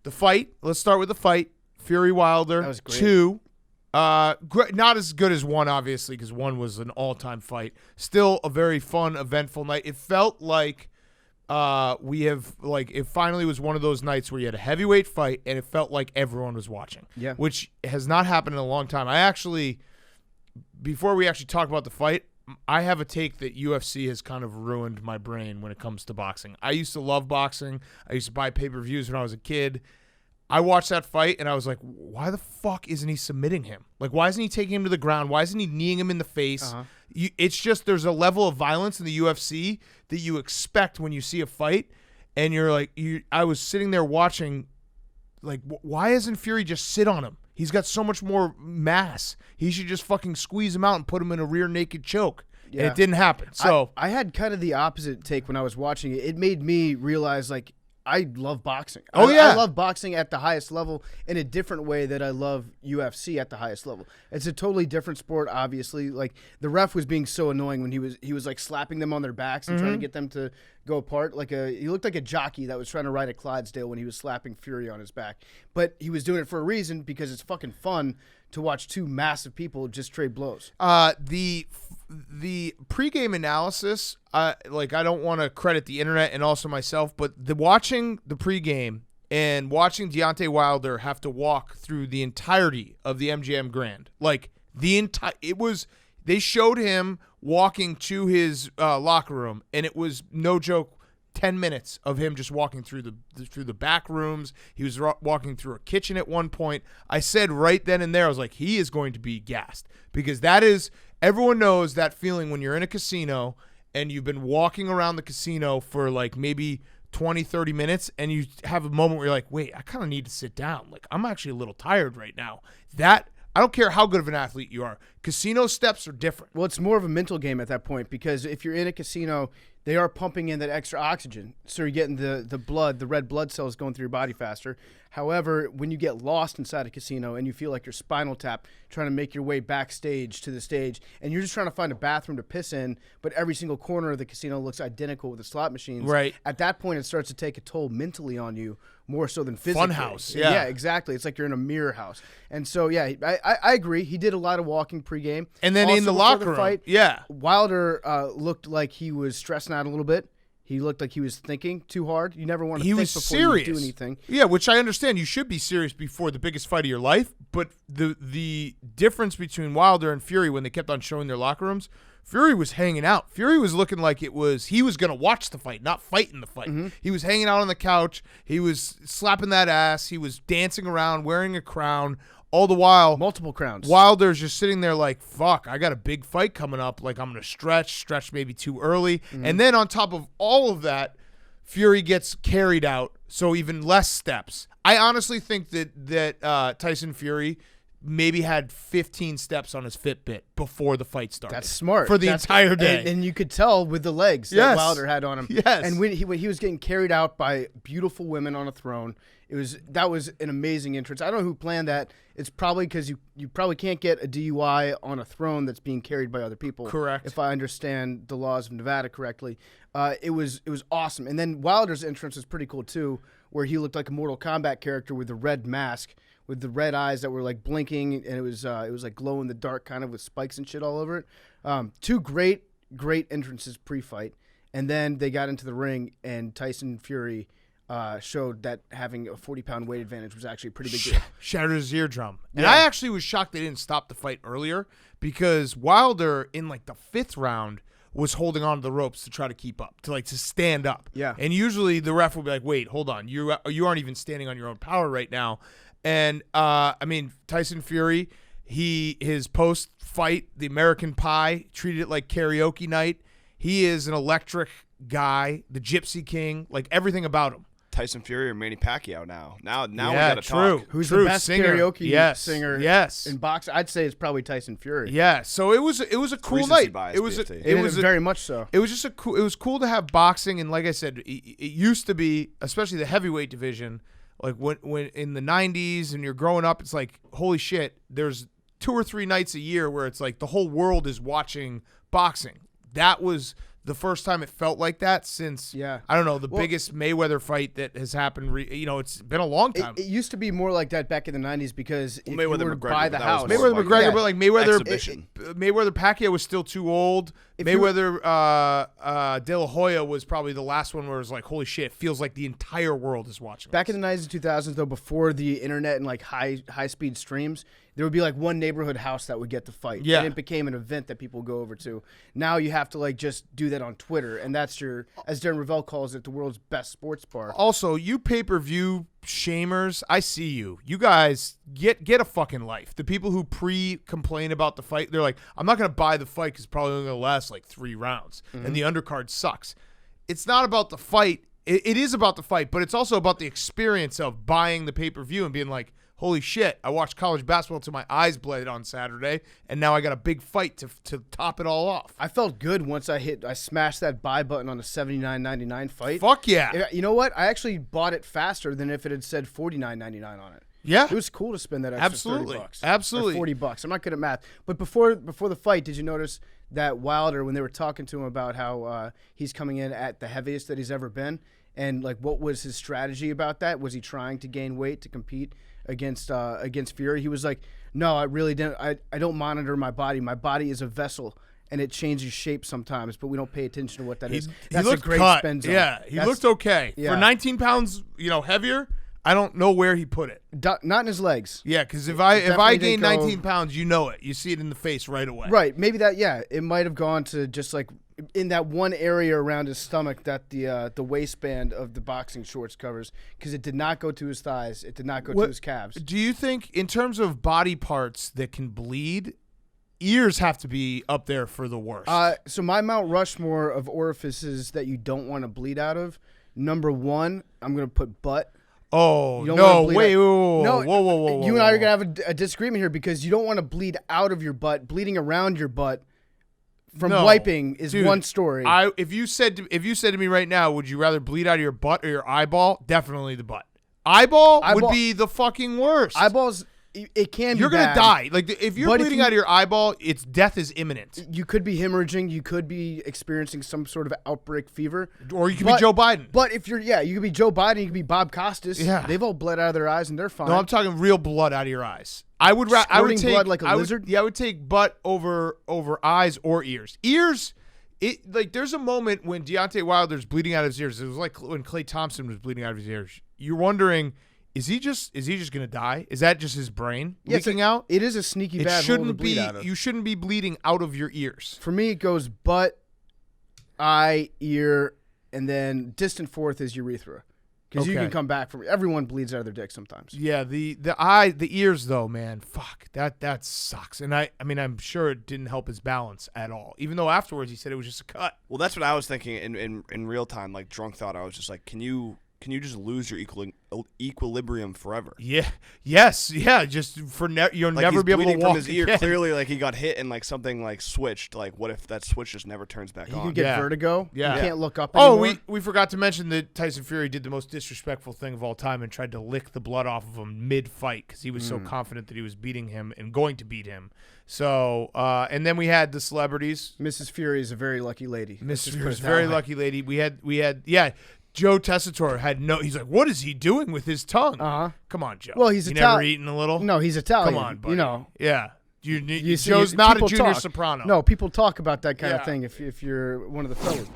The fight. Let's start with the fight. Fury Wilder. That was great. 2. Not as good as 1, obviously, because 1 was an all-time fight. Still a very fun, eventful night. It felt like it finally was one of those nights where you had a heavyweight fight, and it felt like everyone was watching. Yeah. Which has not happened in a long time. Before we actually talk about the fight, I have a take that UFC has kind of ruined my brain when it comes to boxing. I used to love boxing. I used to buy pay-per-views when I was a kid. I watched that fight, and I was like, why the fuck isn't he submitting him? Like, why isn't he taking him to the ground? Why isn't he kneeing him in the face? It's just there's a level of violence in the UFC that you expect when you see a fight, and you're like, I was sitting there watching, like, why doesn't Fury just sit on him? He's got so much more mass. He should just fucking squeeze him out and put him in a rear naked choke. Yeah. And it didn't happen. So I had kind of the opposite take when I was watching it. It made me realize, like, I love boxing. I love boxing at the highest level in a different way that I love UFC at the highest level. It's a totally different sport, obviously. Like, the ref was being so annoying when he was like slapping them on their backs and trying to get them to go apart. He looked like a jockey that was trying to ride a Clydesdale when he was slapping Fury on his back. But he was doing it for a reason, because it's fucking fun to watch two massive people just trade blows. The pregame analysis, I don't want to credit the internet and also myself, but watching the pregame and watching Deontay Wilder have to walk through the entirety of the MGM Grand, like they showed him walking to his locker room, and it was no joke. 10 minutes of him just walking through the back rooms. He was walking through a kitchen at one point. I said right then and there, I was like, he is going to be gassed, because everyone knows that feeling when you're in a casino and you've been walking around the casino for like maybe 20, 30 minutes, and you have a moment where you're like, wait, I kind of need to sit down. Like, I'm actually a little tired right now. I don't care how good of an athlete you are. Casino steps are different. Well, it's more of a mental game at that point, because if you're in a casino, they are pumping in that extra oxygen, so you're getting the red blood cells going through your body faster. However, when you get lost inside a casino and you feel like you're Spinal Tap trying to make your way backstage to the stage, and you're just trying to find a bathroom to piss in, but every single corner of the casino looks identical with the slot machines. Right. At that point, it starts to take a toll mentally on you, more so than physically. Funhouse, yeah. Yeah, exactly. It's like you're in a mirror house. And so, yeah, I agree. He did a lot of walking pregame. And then also in the locker room, fight, yeah. Wilder looked like he was stressing out a little bit. He looked like he was thinking too hard. You never want to think before serious. You do anything. Yeah, which I understand. You should be serious before the biggest fight of your life. But the difference between Wilder and Fury, when they kept on showing their locker rooms, Fury was hanging out. Fury was looking like he was going to watch the fight, not fight in the fight. Mm-hmm. He was hanging out on the couch. He was slapping that ass. He was dancing around, wearing a crown. All the while, multiple crowns. Wilder's just sitting there like, fuck, I got a big fight coming up. Like, I'm going to stretch maybe too early. Mm-hmm. And then on top of all of that, Fury gets carried out, so even less steps. I honestly think that Tyson Fury maybe had 15 steps on his Fitbit before the fight started. That's smart. For the entire day. And you could tell with the legs that Wilder had on him. Yes. And when he was getting carried out by beautiful women on a throne, that was an amazing entrance. I don't know who planned that. It's probably because you probably can't get a DUI on a throne that's being carried by other people. Correct. If I understand the laws of Nevada correctly. It was awesome. And then Wilder's entrance was pretty cool too, where he looked like a Mortal Kombat character with the red mask, with the red eyes that were like blinking, and it was like glow in the dark, kind of with spikes and shit all over it. Two great entrances pre-fight, and then they got into the ring, and Tyson Fury showed that having a 40-pound weight advantage was actually a pretty big deal. Shattered his eardrum. And I actually was shocked they didn't stop the fight earlier, because Wilder in like the 5th round was holding on to the ropes to try to keep up, to stand up. Yeah. And usually the ref will be like, wait, hold on, you aren't even standing on your own power right now. And Tyson Fury, his post-fight, the American Pie, treated it like karaoke night. He is an electric guy, the Gypsy King, like everything about him. Tyson Fury or Manny Pacquiao now. Now we got to talk. Who's the best karaoke singer Yes. in boxing? I'd say it's probably Tyson Fury. Yeah, so it was a cool night. It was very much so. It was just it was cool to have boxing, and like I said, it used to be, especially the heavyweight division, like when in the 90s and you're growing up, it's like, holy shit, there's 2 or 3 nights a year where it's like the whole world is watching boxing. That was the first time it felt like that since, I don't know, the biggest Mayweather fight that has happened. It's been a long time. It used to be more like that back in the 90s because if Mayweather you were to McGregor, buy the house. Mayweather McGregor, but like Mayweather Pacquiao was still too old. Mayweather De La Hoya was probably the last one where it was like, holy shit, it feels like the entire world is watching. Back in the 90s and 2000s, though, before the internet and like high speed streams, there would be like one neighborhood house that would get the fight. Yeah. And it became an event that people go over to. Now you have to like just do that on Twitter, and that's your, as Darren Ravel calls it, the world's best sports bar. Also, you pay-per-view shamers, I see you. You guys get a fucking life. The people who complain about the fight, they're like, I'm not going to buy the fight because it's probably only going to last like 3 rounds, and the undercard sucks. It's not about the fight. It is about the fight, but it's also about the experience of buying the pay-per-view and being like, holy shit, I watched college basketball till my eyes bled on Saturday, and now I got a big fight to top it all off. I felt good once I smashed that buy button on the $79.99 fight. Fuck yeah. You know what? I actually bought it faster than if it had said $49.99 on it. Yeah. It was cool to spend that extra $30. Absolutely. Or $40. I'm not good at math. But before the fight, did you notice that Wilder, when they were talking to him about how he's coming in at the heaviest that he's ever been, and like what was his strategy about that? Was he trying to gain weight to compete against Fury? He was like, no, I really didn't. I don't monitor my body. My body is a vessel, and it changes shape sometimes, but we don't pay attention to what that is. That's a great spin zone. Yeah, he looked okay. Yeah. For 19 pounds, heavier, I don't know where he put it. Not in his legs. Yeah, because if I gain 19 pounds, you know it. You see it in the face right away. Right. Maybe that, it might have gone to just like in that one area around his stomach that the waistband of the boxing shorts covers, because it did not go to his thighs. It did not go to his calves. Do you think, in terms of body parts that can bleed, ears have to be up there for the worst? So my Mount Rushmore of orifices that you don't want to bleed out of, number 1, I'm going to put butt. Oh, no, wait, no, whoa. You and I are going to have a disagreement here because you don't want to bleed out of your butt. Bleeding around your butt from wiping is one story. If you said to me right now, would you rather bleed out of your butt or your eyeball? Definitely the butt. Eyeball would be the fucking worst. Eyeballs, it can be You're going to die. Like, if you're bleeding out of your eyeball, death is imminent. You could be hemorrhaging. You could be experiencing some sort of outbreak fever. Or you could be Joe Biden. But if you could be Joe Biden. You could be Bob Costas. Yeah. They've all bled out of their eyes and they're fine. No, I'm talking real blood out of your eyes. I would take blood like a lizard. I would take butt over eyes or ears. Ears, there's a moment when Deontay Wilder's bleeding out of his ears. It was like when Klay Thompson was bleeding out of his ears. You're wondering, is he just gonna die? Is that just his brain leaking out? It is a sneaky bad hole to bleed out of. You shouldn't be bleeding out of your ears. For me, it goes butt, eye, ear, and then distant fourth is urethra. Because you can come back from everyone bleeds out of their dick sometimes. Yeah, the ears though, man, fuck that sucks. And I mean I'm sure it didn't help his balance at all. Even though afterwards he said it was just a cut. Well, that's what I was thinking in real time, like drunk thought. I was just like, can you just lose your equilibrium forever? Yeah. Yes. Yeah. Just you'll like never be able to walk from his ear. Again. Clearly, like he got hit and like something like switched. Like, what if that switch just never turns back on? You can get vertigo. Yeah. You can't look up anymore. Oh, we forgot to mention that Tyson Fury did the most disrespectful thing of all time and tried to lick the blood off of him mid-fight because he was so confident that he was beating him and going to beat him. So, and then we had the celebrities. Mrs. Fury is a very lucky lady. Mrs. Fury is a very lucky lady. We had Joe Tessitore he's like, what is he doing with his tongue? Come on, Joe. Well, he's never eaten a little? No, he's Italian. Come on, buddy. You know. Yeah. Joe's not a junior soprano. No, people talk about that kind of thing if you're one of the fellas.